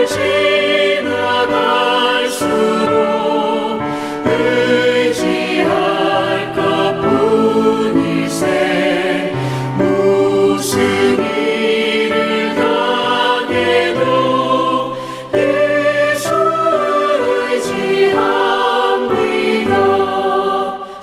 지나갈수록 의지할 것뿐이세. 무슨 일을 당해도 예수 의지합니다.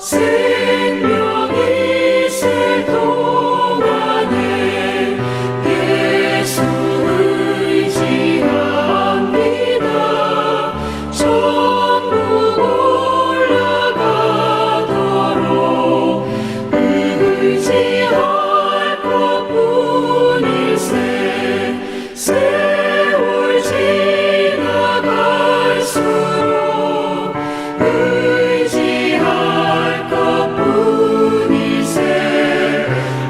생명이 있을 동안에 예수 의지합니다. 천국 올라가도록 의지할 것뿐일세. 세월 지나갈수록 의지할 것뿐일세.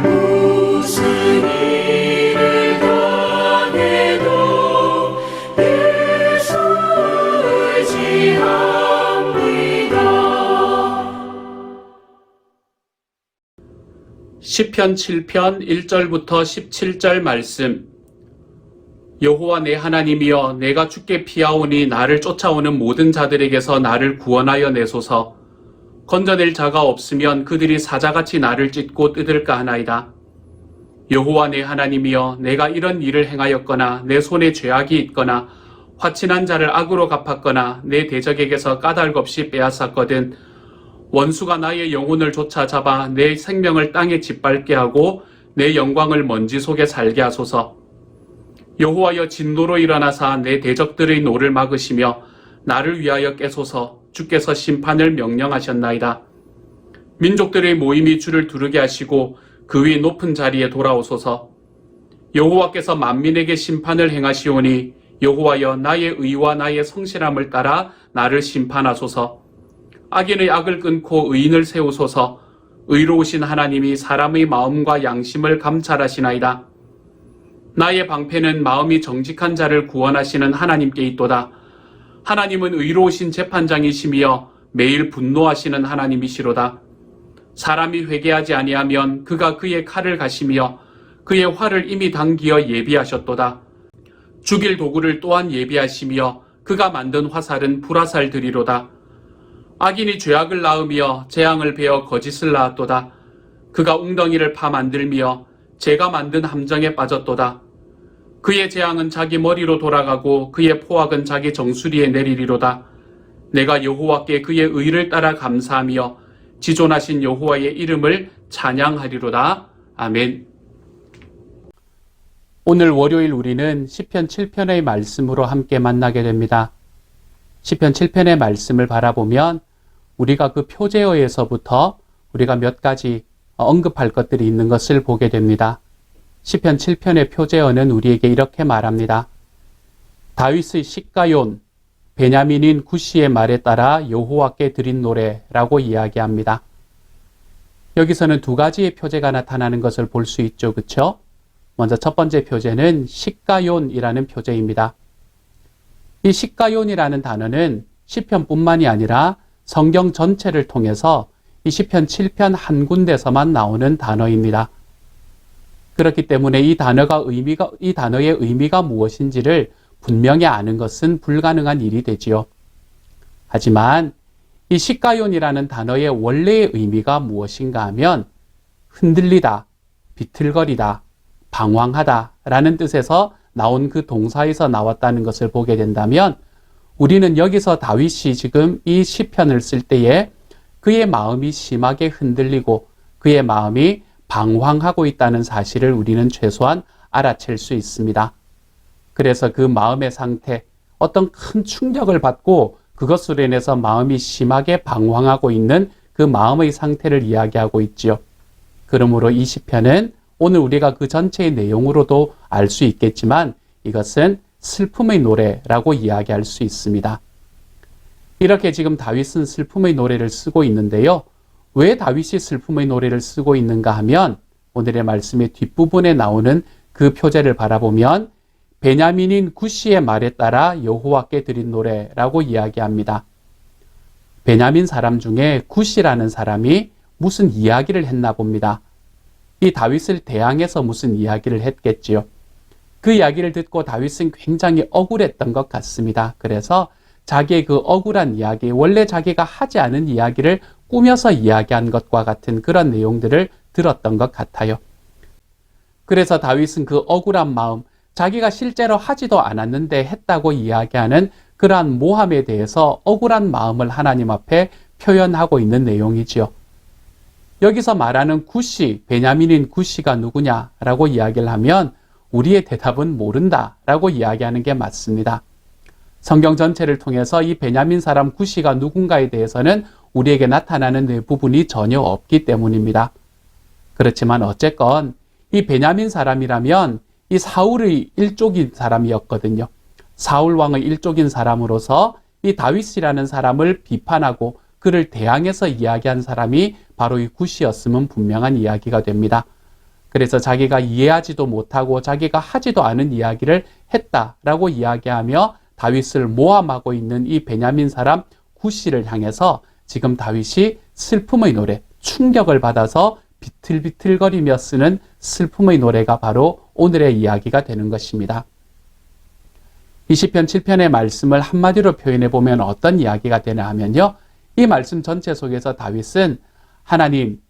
무슨 일을 당해도 예수 의지합니다. 시편 7편 1절부터 17절 말씀. 여호와 내 하나님이여, 내가 주께 피하오니 나를 쫓아오는 모든 자들에게서 나를 구원하여 내소서. 건져낼 자가 없으면 그들이 사자같이 나를 찢고 뜯을까 하나이다. 여호와 내 하나님이여, 내가 이런 일을 행하였거나 내 손에 죄악이 있거나 화친한 자를 악으로 갚았거나 내 대적에게서 까닭 없이 빼앗았거든 원수가 나의 영혼을 쫓아 잡아 내 생명을 땅에 짓밟게 하고 내 영광을 먼지 속에 살게 하소서. 여호와여, 진노로 일어나사 내 대적들의 노를 막으시며 나를 위하여 깨소서. 주께서 심판을 명령하셨나이다. 민족들의 모임이 주를 두르게 하시고 그 위 높은 자리에 돌아오소서. 여호와께서 만민에게 심판을 행하시오니 여호와여, 나의 의와 나의 성실함을 따라 나를 심판하소서. 악인의 악을 끊고 의인을 세우소서. 의로우신 하나님이 사람의 마음과 양심을 감찰하시나이다. 나의 방패는 마음이 정직한 자를 구원하시는 하나님께 있도다. 하나님은 의로우신 재판장이시며 매일 분노하시는 하나님이시로다. 사람이 회개하지 아니하면 그가 그의 칼을 가시며 그의 활을 이미 당기어 예비하셨도다. 죽일 도구를 또한 예비하시며 그가 만든 화살은 불화살들이로다. 악인이 죄악을 낳으며 재앙을 베어 거짓을 낳았도다. 그가 웅덩이를 파 만들며 제가 만든 함정에 빠졌도다. 그의 재앙은 자기 머리로 돌아가고 그의 포악은 자기 정수리에 내리리로다. 내가 여호와께 그의 의를 따라 감사하며 지존하신 여호와의 이름을 찬양하리로다. 아멘. 오늘 월요일 우리는 시편 7편의 말씀으로 함께 만나게 됩니다. 시편 7편의 말씀을 바라보면 우리가 그 표제어에서부터 우리가 몇 가지 언급할 것들이 있는 것을 보게 됩니다. 시편 7편의 표제어는 우리에게 이렇게 말합니다. 다윗의 시가yon, 베냐민인 구시의 말에 따라 여호와께 드린 노래라고 이야기합니다. 여기서는 두 가지의 표제가 나타나는 것을 볼 수 있죠. 그렇죠? 먼저 첫 번째 표제는 시가요이라는 표제입니다. 이 시가요이라는 단어는 시편뿐만이 아니라 성경 전체를 통해서 이 시편 7편 한 군데서만 나오는 단어입니다. 그렇기 때문에 이 단어의 의미가 무엇인지를 분명히 아는 것은 불가능한 일이 되지요. 하지만 이 시가요이라는 단어의 원래의 의미가 무엇인가 하면 흔들리다, 비틀거리다, 방황하다 라는 뜻에서 나온 그 동사에서 나왔다는 것을 보게 된다면 우리는 여기서 다윗이 지금 이 시편을 쓸 때에 그의 마음이 심하게 흔들리고 그의 마음이 방황하고 있다는 사실을 우리는 최소한 알아챌 수 있습니다. 그래서 그 마음의 상태, 어떤 큰 충격을 받고 그것으로 인해서 마음이 심하게 방황하고 있는 그 마음의 상태를 이야기하고 있지요. 그러므로 이 시편은 오늘 우리가 그 전체의 내용으로도 알 수 있겠지만 이것은 슬픔의 노래라고 이야기할 수 있습니다. 이렇게 지금 다윗은 슬픔의 노래를 쓰고 있는데요. 왜 다윗이 슬픔의 노래를 쓰고 있는가 하면 오늘의 말씀의 뒷부분에 나오는 그 표제를 바라보면 베냐민인 구시의 말에 따라 여호와께 드린 노래라고 이야기합니다. 베냐민 사람 중에 구시라는 사람이 무슨 이야기를 했나 봅니다. 이 다윗을 대항해서 무슨 이야기를 했겠지요. 그 이야기를 듣고 다윗은 굉장히 억울했던 것 같습니다. 그래서 자기의 그 억울한 이야기, 원래 자기가 하지 않은 이야기를 꾸며서 이야기한 것과 같은 그런 내용들을 들었던 것 같아요. 그래서 다윗은 그 억울한 마음, 자기가 실제로 하지도 않았는데 했다고 이야기하는 그러한 모함에 대해서 억울한 마음을 하나님 앞에 표현하고 있는 내용이지요. 여기서 말하는 구시, 베냐민인 구시가 누구냐라고 이야기를 하면 우리의 대답은 모른다라고 이야기하는 게 맞습니다. 성경 전체를 통해서 이 베냐민 사람 구시가 누군가에 대해서는 우리에게 나타나는 부분이 전혀 없기 때문입니다. 그렇지만 어쨌건 이 베냐민 사람이라면 이 사울의 일족인 사람이었거든요. 사울 왕의 일족인 사람으로서 이 다윗이라는 사람을 비판하고 그를 대항해서 이야기한 사람이 바로 이 구시였으면 분명한 이야기가 됩니다. 그래서 자기가 이해하지도 못하고 자기가 하지도 않은 이야기를 했다라고 이야기하며 다윗을 모함하고 있는 이 베냐민 사람 구시를 향해서 지금 다윗이 슬픔의 노래, 충격을 받아서 비틀비틀거리며 쓰는 슬픔의 노래가 바로 오늘의 이야기가 되는 것입니다. 이 시편 7편의 말씀을 한마디로 표현해 보면 어떤 이야기가 되냐 하면요. 이 말씀 전체 속에서 다윗은 하나님,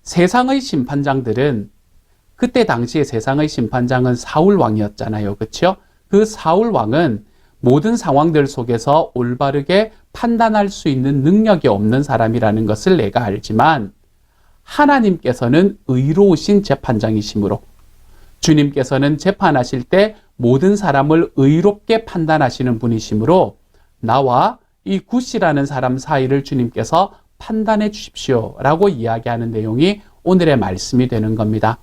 세상의 심판장들은 그때 당시에 세상의 심판장은 사울 왕이었잖아요. 그렇죠? 그 사울 왕은 모든 상황들 속에서 올바르게 판단할 수 있는 능력이 없는 사람이라는 것을 내가 알지만 하나님께서는 의로우신 재판장이시므로 주님께서는 재판하실 때 모든 사람을 의롭게 판단하시는 분이시므로 나와 이 굿이라는 사람 사이를 주님께서 판단해 주십시오 라고 이야기하는 내용이 오늘의 말씀이 되는 겁니다.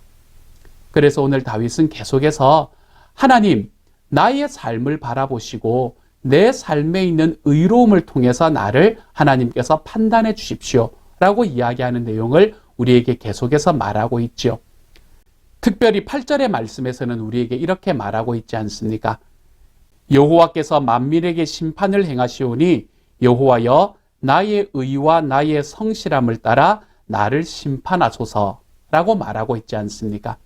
그래서 오늘 다윗은 계속해서 하나님, 나의 삶을 바라보시고 내 삶에 있는 의로움을 통해서 나를 하나님께서 판단해 주십시오 라고 이야기하는 내용을 우리에게 계속해서 말하고 있죠. 특별히 8절의 말씀에서는 우리에게 이렇게 말하고 있지 않습니까? 여호와께서 만민에게 심판을 행하시오니 여호와여 나의 의와 나의 성실함을 따라 나를 심판하소서라고 말하고 있지 않습니까?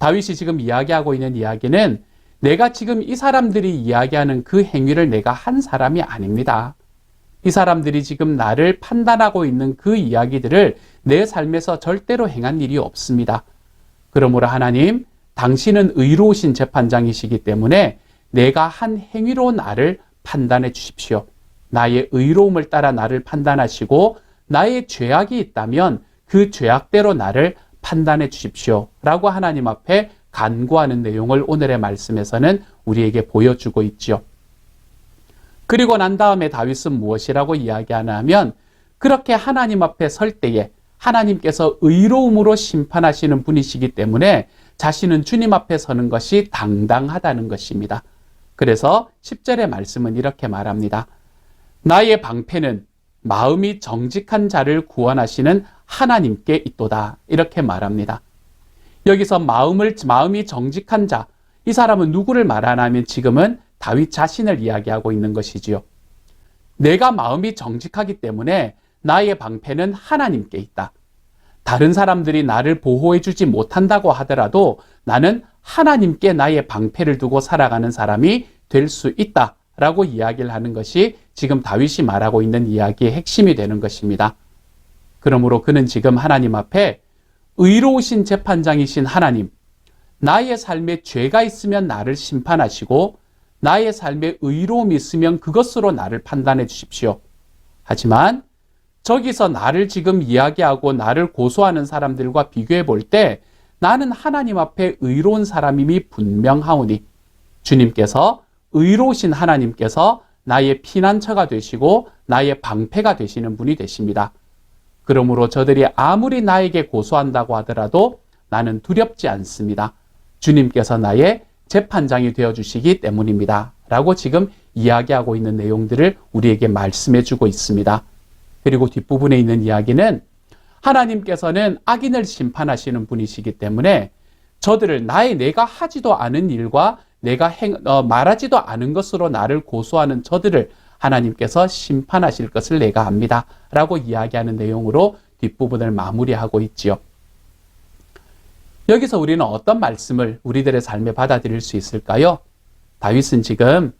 다윗이 지금 이야기하고 있는 이야기는 내가 지금 이 사람들이 이야기하는 그 행위를 내가 한 사람이 아닙니다. 이 사람들이 지금 나를 판단하고 있는 그 이야기들을 내 삶에서 절대로 행한 일이 없습니다. 그러므로 하나님, 당신은 의로우신 재판장이시기 때문에 내가 한 행위로 나를 판단해 주십시오. 나의 의로움을 따라 나를 판단하시고 나의 죄악이 있다면 그 죄악대로 나를 판단해 주십시오. 라고 하나님 앞에 간구하는 내용을 오늘의 말씀에서는 우리에게 보여주고 있죠. 그리고 난 다음에 다윗은 무엇이라고 이야기하나 하면 그렇게 하나님 앞에 설 때에 하나님께서 의로움으로 심판하시는 분이시기 때문에 자신은 주님 앞에 서는 것이 당당하다는 것입니다. 그래서 10절의 말씀은 이렇게 말합니다. 나의 방패는 마음이 정직한 자를 구원하시는 하나님께 있도다. 이렇게 말합니다. 여기서 마음이 정직한 자, 이 사람은 누구를 말하나 하면 지금은 다윗 자신을 이야기하고 있는 것이지요. 내가 마음이 정직하기 때문에 나의 방패는 하나님께 있다. 다른 사람들이 나를 보호해주지 못한다고 하더라도 나는 하나님께 나의 방패를 두고 살아가는 사람이 될 수 있다. 라고 이야기를 하는 것이 지금 다윗이 말하고 있는 이야기의 핵심이 되는 것입니다. 그러므로 그는 지금 하나님 앞에 의로우신 재판장이신 하나님, 나의 삶에 죄가 있으면 나를 심판하시고 나의 삶에 의로움이 있으면 그것으로 나를 판단해 주십시오. 하지만 저기서 나를 지금 이야기하고 나를 고소하는 사람들과 비교해 볼 때 나는 하나님 앞에 의로운 사람임이 분명하오니 주님께서 의로우신 하나님께서 나의 피난처가 되시고 나의 방패가 되시는 분이 되십니다. 그러므로 저들이 아무리 나에게 고소한다고 하더라도 나는 두렵지 않습니다. 주님께서 나의 재판장이 되어주시기 때문입니다. 라고 지금 이야기하고 있는 내용들을 우리에게 말씀해 주고 있습니다. 그리고 뒷부분에 있는 이야기는 하나님께서는 악인을 심판하시는 분이시기 때문에 저들을 내가 하지도 않은 일과 내가 말하지도 않은 것으로 나를 고소하는 저들을 하나님께서 심판하실 것을 내가 압니다. 라고 이야기하는 내용으로 뒷부분을 마무리하고 있지요. 여기서 우리는 어떤 말씀을 우리들의 삶에 받아들일 수 있을까요? 다윗은 지금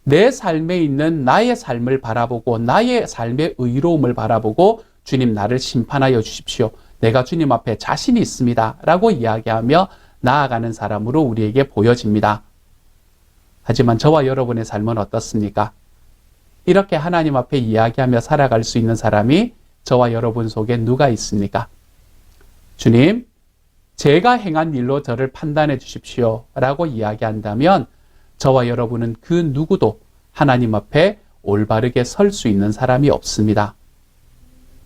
내 삶에 있는 나의 삶을 바라보고 나의 삶의 의로움을 바라보고 주님 나를 심판하여 주십시오. 내가 주님 앞에 자신이 있습니다. 라고 이야기하며 나아가는 사람으로 우리에게 보여집니다. 하지만 저와 여러분의 삶은 어떻습니까? 이렇게 하나님 앞에 이야기하며 살아갈 수 있는 사람이 저와 여러분 속에 누가 있습니까? 주님, 제가 행한 일로 저를 판단해 주십시오. 라고 이야기한다면 저와 여러분은 그 누구도 하나님 앞에 올바르게 설 수 있는 사람이 없습니다.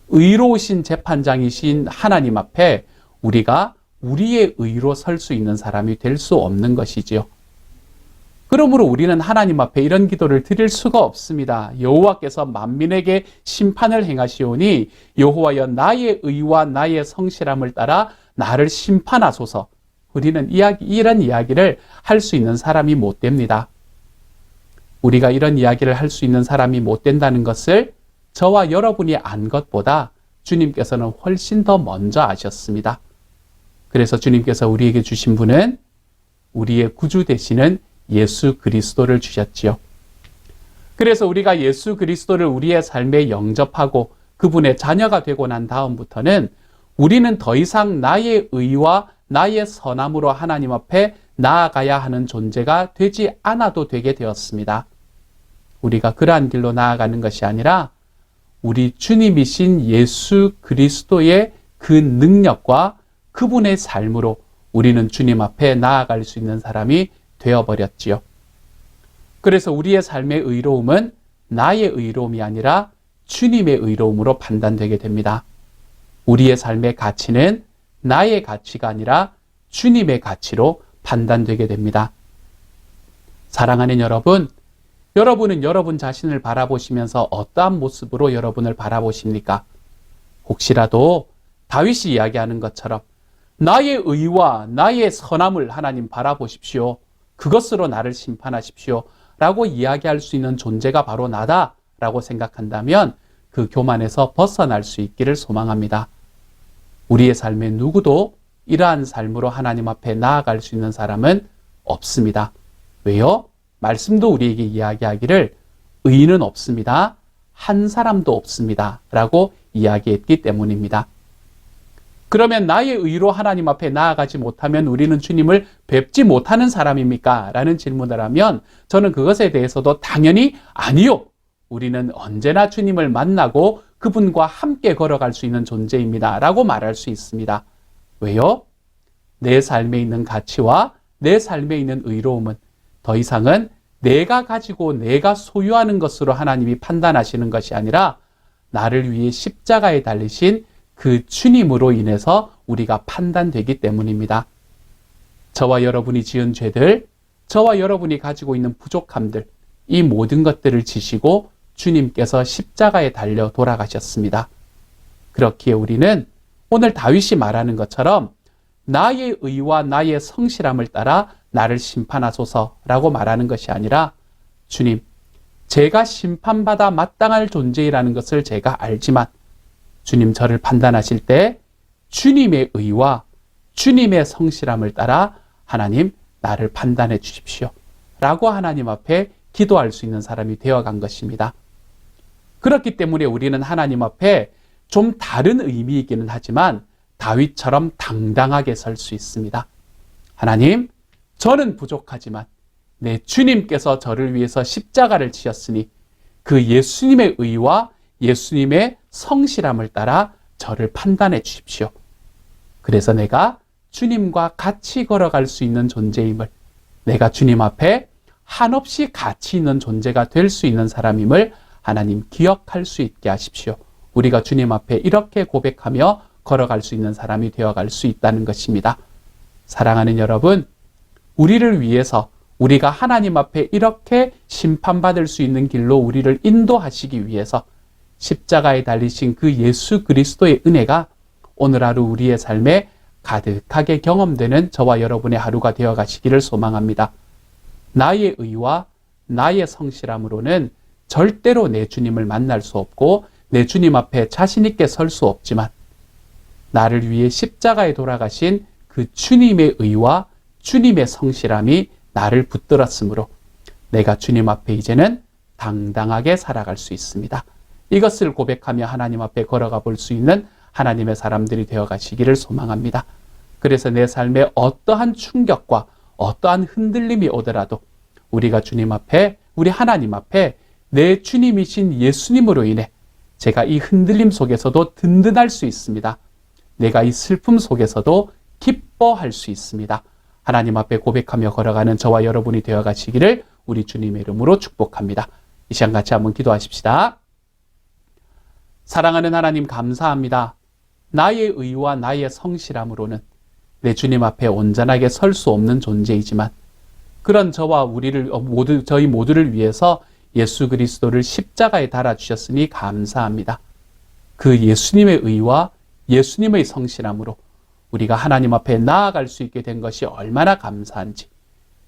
의로우신 재판장이신 하나님 앞에 우리가 우리의 의로 설 수 있는 사람이 될 수 없는 것이지요. 그러므로 우리는 하나님 앞에 이런 기도를 드릴 수가 없습니다. 여호와께서 만민에게 심판을 행하시오니 여호와여 나의 의와 나의 성실함을 따라 나를 심판하소서. 우리는 이런 이야기를 할 수 있는 사람이 못 됩니다. 우리가 이런 이야기를 할 수 있는 사람이 못 된다는 것을 저와 여러분이 안 것보다 주님께서는 훨씬 더 먼저 아셨습니다. 그래서 주님께서 우리에게 주신 분은 우리의 구주 되시는 예수 그리스도를 주셨지요. 그래서 우리가 예수 그리스도를 우리의 삶에 영접하고 그분의 자녀가 되고 난 다음부터는 우리는 더 이상 나의 의와 나의 선함으로 하나님 앞에 나아가야 하는 존재가 되지 않아도 되게 되었습니다. 우리가 그러한 길로 나아가는 것이 아니라 우리 주님이신 예수 그리스도의 그 능력과 그분의 삶으로 우리는 주님 앞에 나아갈 수 있는 사람이 되어버렸지요. 그래서 우리의 삶의 의로움은 나의 의로움이 아니라 주님의 의로움으로 판단되게 됩니다. 우리의 삶의 가치는 나의 가치가 아니라 주님의 가치로 판단되게 됩니다. 사랑하는 여러분, 여러분은 여러분 자신을 바라보시면서 어떠한 모습으로 여러분을 바라보십니까? 혹시라도 다윗이 이야기하는 것처럼 나의 의와 나의 선함을 하나님 바라보십시오. 그것으로 나를 심판하십시오. 라고 이야기할 수 있는 존재가 바로 나다라고 생각한다면 그 교만에서 벗어날 수 있기를 소망합니다. 우리의 삶에 누구도 이러한 삶으로 하나님 앞에 나아갈 수 있는 사람은 없습니다. 왜요? 말씀도 우리에게 이야기하기를 의인은 없습니다. 한 사람도 없습니다. 라고 이야기했기 때문입니다. 그러면 나의 의로 하나님 앞에 나아가지 못하면 우리는 주님을 뵙지 못하는 사람입니까? 라는 질문을 하면 저는 그것에 대해서도 당연히 아니요. 우리는 언제나 주님을 만나고 그분과 함께 걸어갈 수 있는 존재입니다. 라고 말할 수 있습니다. 왜요? 내 삶에 있는 가치와 내 삶에 있는 의로움은 더 이상은 내가 가지고 내가 소유하는 것으로 하나님이 판단하시는 것이 아니라 나를 위해 십자가에 달리신 그 주님으로 인해서 우리가 판단되기 때문입니다. 저와 여러분이 지은 죄들, 저와 여러분이 가지고 있는 부족함들, 이 모든 것들을 지시고 주님께서 십자가에 달려 돌아가셨습니다. 그렇기에 우리는 오늘 다윗이 말하는 것처럼 나의 의와 나의 성실함을 따라 나를 심판하소서라고 말하는 것이 아니라 주님, 제가 심판받아 마땅할 존재이라는 것을 제가 알지만 주님 저를 판단하실 때 주님의 의와 주님의 성실함을 따라 하나님 나를 판단해 주십시오. 라고 하나님 앞에 기도할 수 있는 사람이 되어간 것입니다. 그렇기 때문에 우리는 하나님 앞에 좀 다른 의미이기는 하지만 다윗처럼 당당하게 설 수 있습니다. 하나님, 저는 부족하지만 내 주님께서 저를 위해서 십자가를 지셨으니 그 예수님의 의와 예수님의 성실함을 따라 저를 판단해 주십시오. 그래서 내가 주님과 같이 걸어갈 수 있는 존재임을, 내가 주님 앞에 한없이 가치 있는 존재가 될 수 있는 사람임을 하나님 기억할 수 있게 하십시오. 우리가 주님 앞에 이렇게 고백하며 걸어갈 수 있는 사람이 되어갈 수 있다는 것입니다. 사랑하는 여러분, 우리를 위해서 우리가 하나님 앞에 이렇게 심판받을 수 있는 길로 우리를 인도하시기 위해서 십자가에 달리신 그 예수 그리스도의 은혜가 오늘 하루 우리의 삶에 가득하게 경험되는 저와 여러분의 하루가 되어 가시기를 소망합니다. 나의 의와 나의 성실함으로는 절대로 내 주님을 만날 수 없고 내 주님 앞에 자신 있게 설 수 없지만 나를 위해 십자가에 돌아가신 그 주님의 의와 주님의 성실함이 나를 붙들었으므로 내가 주님 앞에 이제는 당당하게 살아갈 수 있습니다. 이것을 고백하며 하나님 앞에 걸어가 볼 수 있는 하나님의 사람들이 되어 가시기를 소망합니다. 그래서 내 삶에 어떠한 충격과 어떠한 흔들림이 오더라도 우리가 주님 앞에, 우리 하나님 앞에 내 주님이신 예수님으로 인해 제가 이 흔들림 속에서도 든든할 수 있습니다. 내가 이 슬픔 속에서도 기뻐할 수 있습니다. 하나님 앞에 고백하며 걸어가는 저와 여러분이 되어 가시기를 우리 주님의 이름으로 축복합니다. 이 시간 같이 한번 기도하십시다. 사랑하는 하나님 감사합니다. 나의 의와 나의 성실함으로는 내 주님 앞에 온전하게 설 수 없는 존재이지만 그런 저와 저희 모두를 위해서 예수 그리스도를 십자가에 달아주셨으니 감사합니다. 그 예수님의 의와 예수님의 성실함으로 우리가 하나님 앞에 나아갈 수 있게 된 것이 얼마나 감사한지,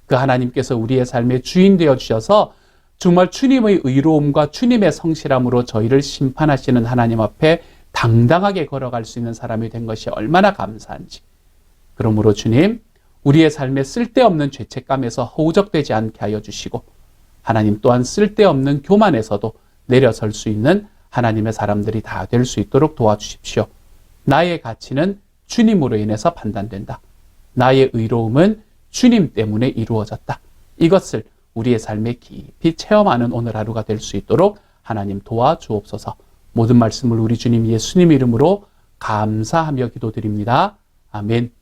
그 하나님께서 우리의 삶의 주인 되어 주셔서 정말 주님의 의로움과 주님의 성실함으로 저희를 심판하시는 하나님 앞에 당당하게 걸어갈 수 있는 사람이 된 것이 얼마나 감사한지, 그러므로 주님, 우리의 삶에 쓸데없는 죄책감에서 허우적되지 않게 하여 주시고 하나님 또한 쓸데없는 교만에서도 내려설 수 있는 하나님의 사람들이 다 될 수 있도록 도와주십시오. 나의 가치는 주님으로 인해서 판단된다. 나의 의로움은 주님 때문에 이루어졌다. 이것을 우리의 삶에 깊이 체험하는 오늘 하루가 될 수 있도록 하나님 도와주옵소서. 모든 말씀을 우리 주님 예수님 이름으로 감사하며 기도드립니다. 아멘.